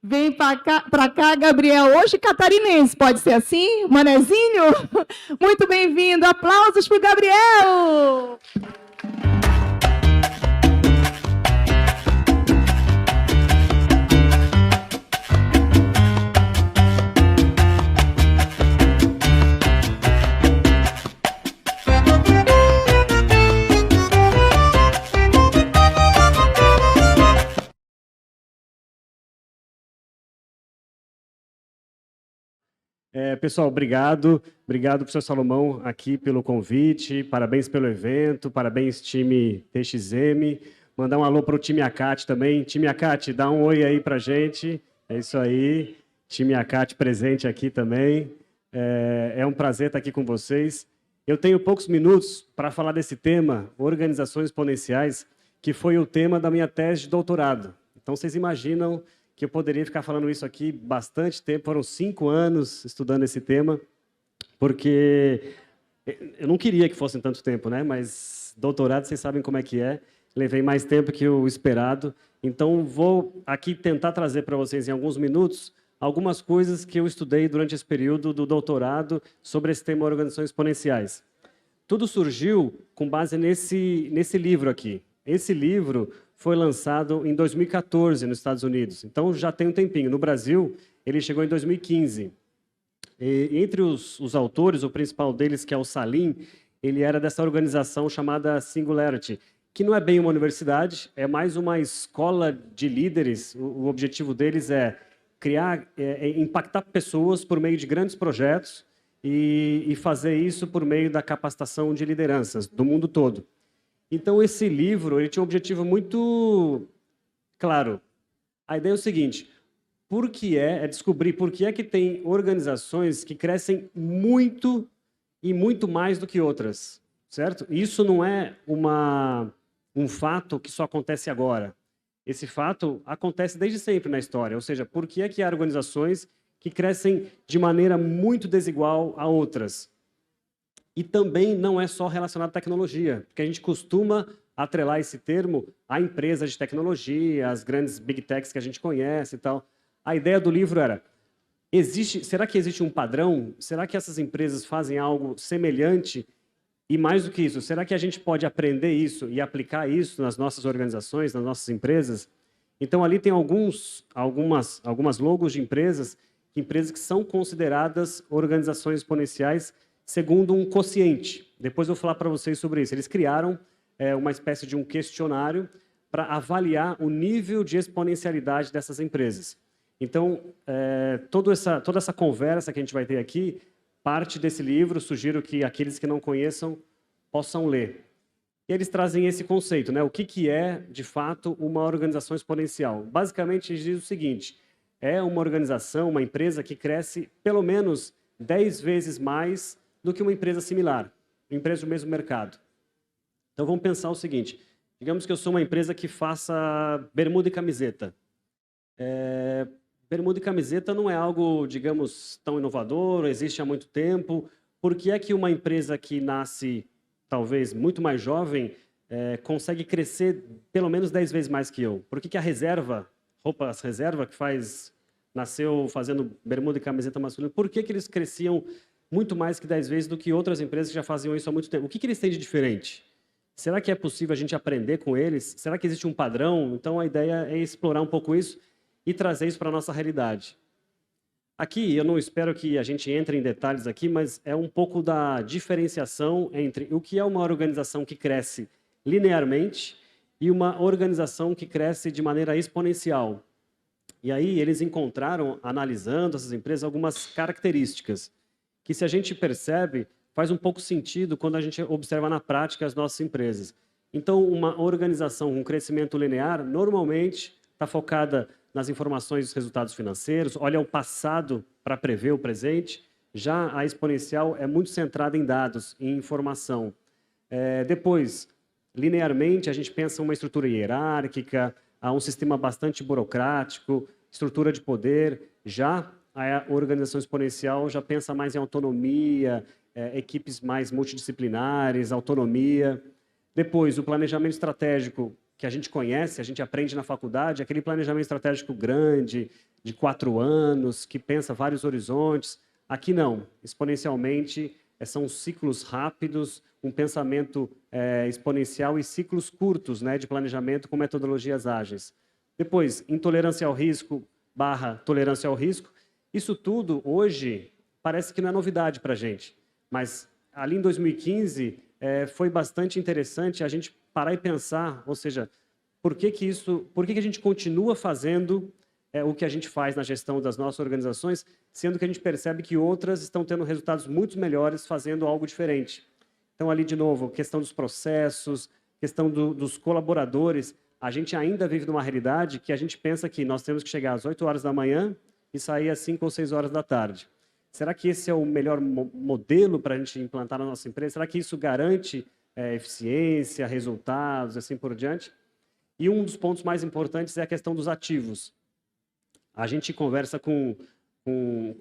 Vem pra cá, Gabriel. Hoje catarinense, pode ser assim? Manezinho? Muito bem-vindo. Aplausos para o Gabriel. Pessoal, obrigado. Obrigado, professor Salomão, aqui pelo convite. Parabéns pelo evento. Parabéns, time TXM. Mandar um alô para o time Acate também. Time Acate, dá um oi aí para a gente. É isso aí. Time Acate presente aqui também. É um prazer estar aqui com vocês. Eu tenho poucos minutos para falar desse tema, organizações exponenciais, que foi o tema da minha tese de doutorado. Então, vocês imaginam que eu poderia ficar falando isso aqui bastante tempo, foram 5 anos estudando esse tema, porque eu não queria que fosse tanto tempo, né? Mas doutorado, vocês sabem como é que é, levei mais tempo que o esperado, então vou aqui tentar trazer para vocês em alguns minutos algumas coisas que eu estudei durante esse período do doutorado sobre esse tema organizações exponenciais. Tudo surgiu com base nesse livro aqui. Esse livro foi lançado em 2014 nos Estados Unidos, então já tem um tempinho. No Brasil, ele chegou em 2015. E, entre os autores, o principal deles, que é o Salim, ele era dessa organização chamada Singularity, que não é bem uma universidade, é mais uma escola de líderes. O objetivo deles é criar, impactar pessoas por meio de grandes projetos e fazer isso por meio da capacitação de lideranças do mundo todo. Então, esse livro ele tinha um objetivo muito claro. A ideia é o seguinte, descobrir por que é que tem organizações que crescem muito e muito mais do que outras, certo? Isso não é um fato que só acontece agora. Esse fato acontece desde sempre na história, ou seja, por que é que há organizações que crescem de maneira muito desigual a outras? E também não é só relacionado à tecnologia, porque a gente costuma atrelar esse termo a empresas de tecnologia, as grandes big techs que a gente conhece e tal. A ideia do livro era, será que existe um padrão? Será que essas empresas fazem algo semelhante? E mais do que isso, será que a gente pode aprender isso e aplicar isso nas nossas organizações, nas nossas empresas? Então, ali tem algumas logos de empresas que são consideradas organizações exponenciais segundo um quociente. Depois eu vou falar para vocês sobre isso. Eles criaram uma espécie de um questionário para avaliar o nível de exponencialidade dessas empresas. Então, toda essa conversa que a gente vai ter aqui parte desse livro. Sugiro que aqueles que não conheçam possam ler. E eles trazem esse conceito, né? O que é, de fato, uma organização exponencial? Basicamente, eles dizem o seguinte, é uma organização, uma empresa que cresce pelo menos 10 vezes mais do que uma empresa similar, uma empresa do mesmo mercado. Então, vamos pensar o seguinte, digamos que eu sou uma empresa que faça bermuda e camiseta. Bermuda e camiseta não é algo, digamos, tão inovador, existe há muito tempo. Por que é que uma empresa que nasce, talvez, muito mais jovem, consegue crescer pelo menos 10 vezes mais que eu? Por que a reserva, roupas reserva, que nasceu fazendo bermuda e camiseta masculina, por que eles cresciam muito mais que 10 vezes do que outras empresas que já faziam isso há muito tempo? O que eles têm de diferente? Será que é possível a gente aprender com eles? Será que existe um padrão? Então, a ideia é explorar um pouco isso e trazer isso para a nossa realidade. Aqui, eu não espero que a gente entre em detalhes aqui, mas é um pouco da diferenciação entre o que é uma organização que cresce linearmente e uma organização que cresce de maneira exponencial. E aí, eles encontraram, analisando essas empresas, algumas características que, se a gente percebe, faz um pouco sentido quando a gente observa na prática as nossas empresas. Então, uma organização com crescimento linear, normalmente, está focada nas informações dos resultados financeiros, olha o passado para prever o presente. Já a exponencial é muito centrada em dados, em informação. Depois, linearmente, a gente pensa em uma estrutura hierárquica, um sistema bastante burocrático, estrutura de poder. Já a organização exponencial já pensa mais em autonomia, equipes mais multidisciplinares, autonomia. Depois, o planejamento estratégico, que a gente conhece, a gente aprende na faculdade, aquele planejamento estratégico grande, de 4 anos, que pensa vários horizontes. Aqui não, exponencialmente, são ciclos rápidos, um pensamento exponencial e ciclos curtos, né, de planejamento com metodologias ágeis. Depois, intolerância ao risco / tolerância ao risco. Isso tudo, hoje, parece que não é novidade para a gente, mas ali em 2015 foi bastante interessante a gente parar e pensar, ou seja, por que a gente continua fazendo o que a gente faz na gestão das nossas organizações, sendo que a gente percebe que outras estão tendo resultados muito melhores fazendo algo diferente. Então, ali, de novo, questão dos processos, questão dos colaboradores. A gente ainda vive numa realidade que a gente pensa que nós temos que chegar às 8 horas da manhã e sair às 5 ou 6 horas da tarde. Será que esse é o melhor modelo para a gente implantar na nossa empresa? Será que isso garante eficiência, resultados, assim por diante? E um dos pontos mais importantes é a questão dos ativos. A gente conversa com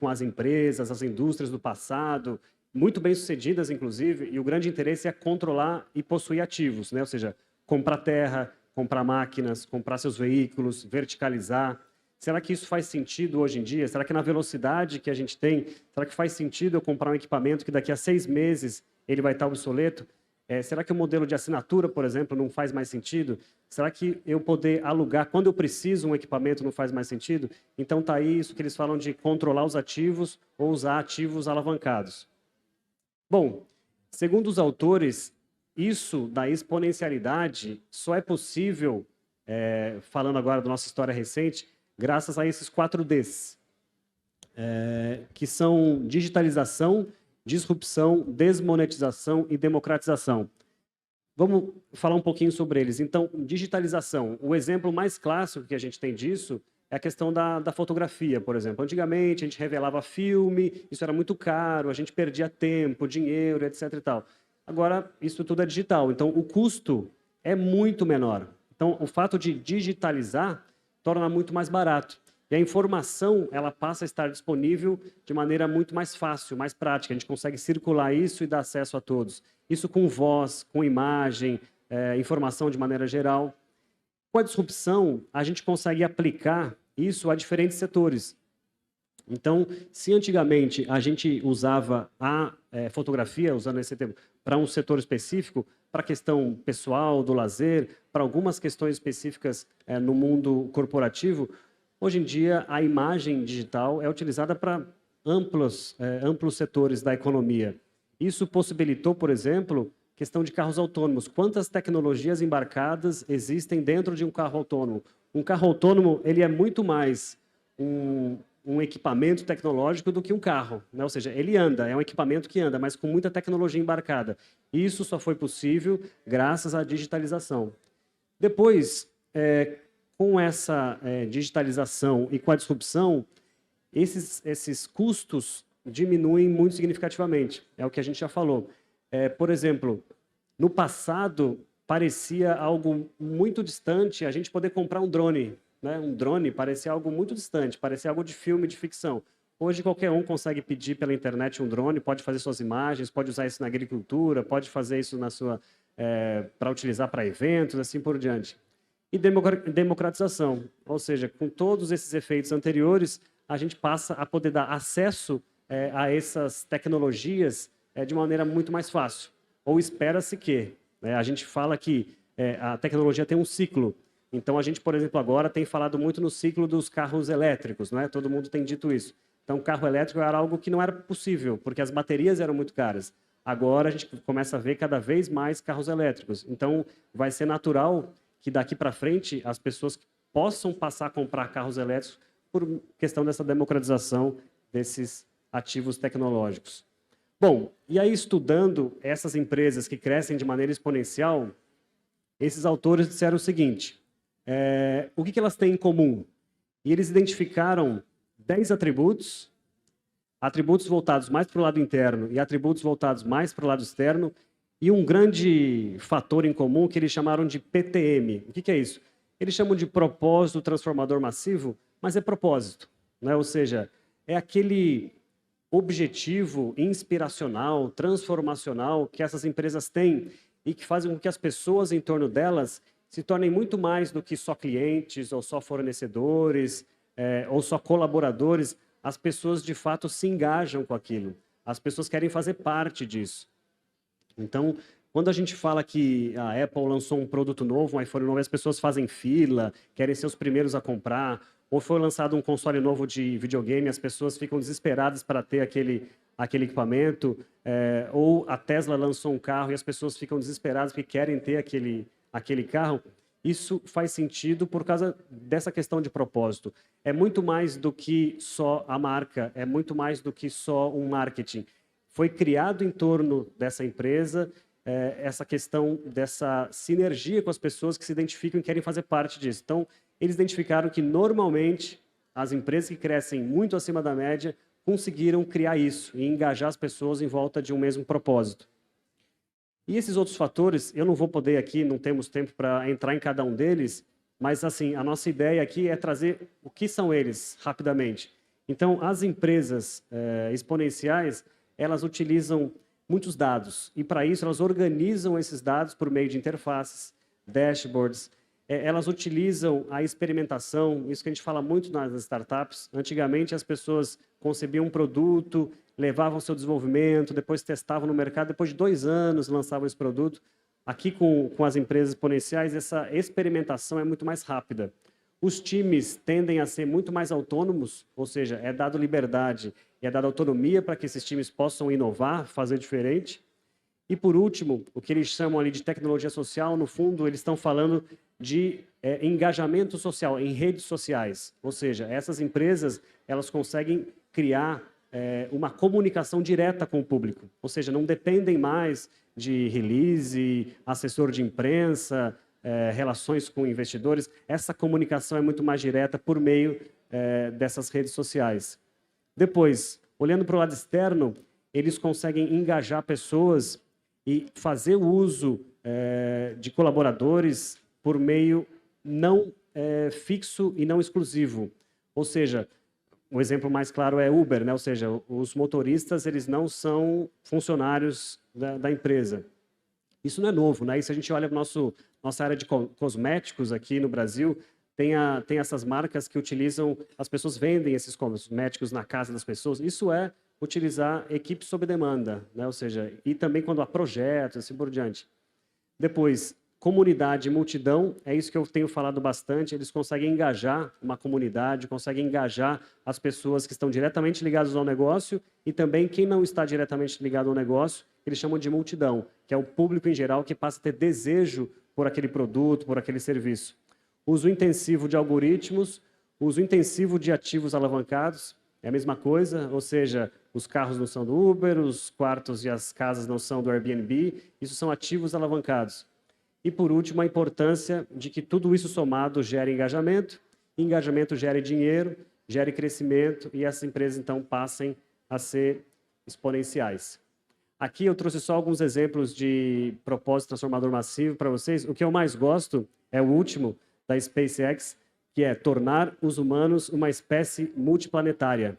as empresas, as indústrias do passado, muito bem-sucedidas, inclusive, e o grande interesse é controlar e possuir ativos, né? Ou seja, comprar terra, comprar máquinas, comprar seus veículos, verticalizar. Será que isso faz sentido hoje em dia? Será que na velocidade que a gente tem, será que faz sentido eu comprar um equipamento que daqui a 6 meses ele vai estar obsoleto? Será que o modelo de assinatura, por exemplo, não faz mais sentido? Será que eu poder alugar quando eu preciso um equipamento não faz mais sentido? Então está aí isso que eles falam de controlar os ativos ou usar ativos alavancados. Bom, segundo os autores, isso da exponencialidade só é possível, falando agora da nossa história recente, graças a esses 4Ds, que são digitalização, disrupção, desmonetização e democratização. Vamos falar um pouquinho sobre eles. Então, digitalização. O exemplo mais clássico que a gente tem disso é a questão da fotografia, por exemplo. Antigamente, a gente revelava filme, isso era muito caro, a gente perdia tempo, dinheiro, etc. e tal. Agora, isso tudo é digital, então o custo é muito menor. Então, o fato de digitalizar torna muito mais barato. E a informação, ela passa a estar disponível de maneira muito mais fácil, mais prática. A gente consegue circular isso e dar acesso a todos. Isso com voz, com imagem, informação de maneira geral. Com a disrupção, a gente consegue aplicar isso a diferentes setores. Então, se antigamente a gente usava a fotografia, usando esse termo, para um setor específico, para a questão pessoal, do lazer, para algumas questões específicas no mundo corporativo, hoje em dia, a imagem digital é utilizada para amplos setores da economia. Isso possibilitou, por exemplo, questão de carros autônomos. Quantas tecnologias embarcadas existem dentro de um carro autônomo? Um carro autônomo ele é muito mais um equipamento tecnológico do que um carro, né? Ou seja, ele anda, é um equipamento que anda, mas com muita tecnologia embarcada. Isso só foi possível graças à digitalização. Depois, com essa digitalização e com a disrupção, esses custos diminuem muito significativamente. É o que a gente já falou. Por exemplo, no passado, parecia algo muito distante a gente poder comprar um drone. Né? Um drone parecia algo muito distante, parecia algo de filme, de ficção. Hoje, qualquer um consegue pedir pela internet um drone, pode fazer suas imagens, pode usar isso na agricultura, pode fazer isso para utilizar para eventos, assim por diante. E democratização, ou seja, com todos esses efeitos anteriores, a gente passa a poder dar acesso a essas tecnologias de maneira muito mais fácil. Ou espera-se que. A gente fala que a tecnologia tem um ciclo. Então, a gente, por exemplo, agora tem falado muito no ciclo dos carros elétricos, não é? Todo mundo tem dito isso. Então, carro elétrico era algo que não era possível, porque as baterias eram muito caras. Agora, a gente começa a ver cada vez mais carros elétricos. Então, vai ser natural que daqui para frente as pessoas possam passar a comprar carros elétricos por questão dessa democratização desses ativos tecnológicos. Bom, e aí estudando essas empresas que crescem de maneira exponencial, esses autores disseram o seguinte, o que elas têm em comum? E eles identificaram 10 atributos voltados mais para o lado interno e atributos voltados mais para o lado externo, e um grande fator em comum que eles chamaram de PTM. O que é isso? Eles chamam de propósito transformador massivo, mas é propósito, né? Ou seja, é aquele objetivo inspiracional, transformacional que essas empresas têm e que fazem com que as pessoas em torno delas se tornem muito mais do que só clientes ou só fornecedores, ou só colaboradores, as pessoas de fato se engajam com aquilo. As pessoas querem fazer parte disso. Então, quando a gente fala que a Apple lançou um produto novo, um iPhone novo, as pessoas fazem fila, querem ser os primeiros a comprar, ou foi lançado um console novo de videogame, as pessoas ficam desesperadas para ter aquele equipamento, ou a Tesla lançou um carro e as pessoas ficam desesperadas porque querem ter aquele carro. Isso faz sentido por causa dessa questão de propósito. É muito mais do que só a marca, é muito mais do que só um marketing. Foi criado em torno dessa empresa essa questão dessa sinergia com as pessoas que se identificam e querem fazer parte disso. Então, eles identificaram que, normalmente, as empresas que crescem muito acima da média conseguiram criar isso e engajar as pessoas em volta de um mesmo propósito. E esses outros fatores, eu não vou poder aqui, não temos tempo para entrar em cada um deles, mas assim, a nossa ideia aqui é trazer o que são eles, rapidamente. Então, as empresas exponenciais, elas utilizam muitos dados, e para isso elas organizam esses dados por meio de interfaces, dashboards, elas utilizam a experimentação, isso que a gente fala muito nas startups. Antigamente as pessoas concebiam um produto, levavam seu desenvolvimento, depois testavam no mercado, depois de 2 anos lançavam esse produto. Aqui com as empresas exponenciais, essa experimentação é muito mais rápida. Os times tendem a ser muito mais autônomos, ou seja, é dado liberdade e é dada autonomia para que esses times possam inovar, fazer diferente. E, por último, o que eles chamam ali de tecnologia social, no fundo, eles estão falando de engajamento social em redes sociais. Ou seja, essas empresas elas conseguem criar uma comunicação direta com o público. Ou seja, não dependem mais de release, assessor de imprensa, relações com investidores. Essa comunicação é muito mais direta por meio dessas redes sociais. Depois, olhando para o lado externo, eles conseguem engajar pessoas e fazer o uso de colaboradores por meio não fixo e não exclusivo. Ou seja, o exemplo mais claro é Uber, né? Ou seja, os motoristas eles não são funcionários da empresa. Isso não é novo, né? E se a gente olha para nossa área de cosméticos aqui no Brasil, tem essas marcas que utilizam, as pessoas vendem esses cosméticos na casa das pessoas. Isso é utilizar equipe sob demanda, né? Ou seja, e também quando há projetos, assim por diante. Depois, comunidade e multidão, é isso que eu tenho falado bastante, eles conseguem engajar uma comunidade, conseguem engajar as pessoas que estão diretamente ligadas ao negócio e também quem não está diretamente ligado ao negócio, eles chamam de multidão, que é o público em geral que passa a ter desejo por aquele produto, por aquele serviço. Uso intensivo de algoritmos, uso intensivo de ativos alavancados, é a mesma coisa, ou seja, os carros não são do Uber, os quartos e as casas não são do Airbnb, isso são ativos alavancados. E, por último, a importância de que tudo isso somado gere engajamento gere dinheiro, gere crescimento e essas empresas, então, passem a ser exponenciais. Aqui eu trouxe só alguns exemplos de propósito transformador massivo para vocês. O que eu mais gosto é o último, da SpaceX, que é tornar os humanos uma espécie multiplanetária.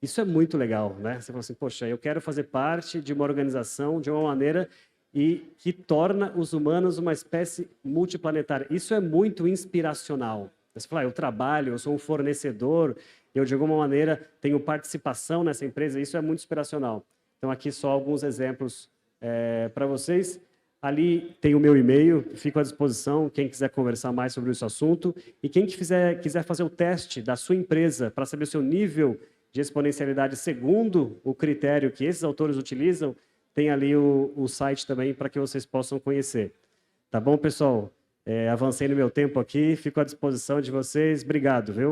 Isso é muito legal, né? Você fala assim, poxa, eu quero fazer parte de uma organização de uma maneira e que torna os humanos uma espécie multiplanetária. Isso é muito inspiracional. Você fala, eu trabalho, eu sou um fornecedor, eu de alguma maneira tenho participação nessa empresa, isso é muito inspiracional. Então aqui só alguns exemplos para vocês. Ali tem o meu e-mail, fico à disposição, quem quiser conversar mais sobre esse assunto. E quem quiser fazer o teste da sua empresa para saber o seu nível de exponencialidade segundo o critério que esses autores utilizam, tem ali o site também para que vocês possam conhecer. Tá bom, pessoal? Avancei no meu tempo aqui, fico à disposição de vocês. Obrigado, viu?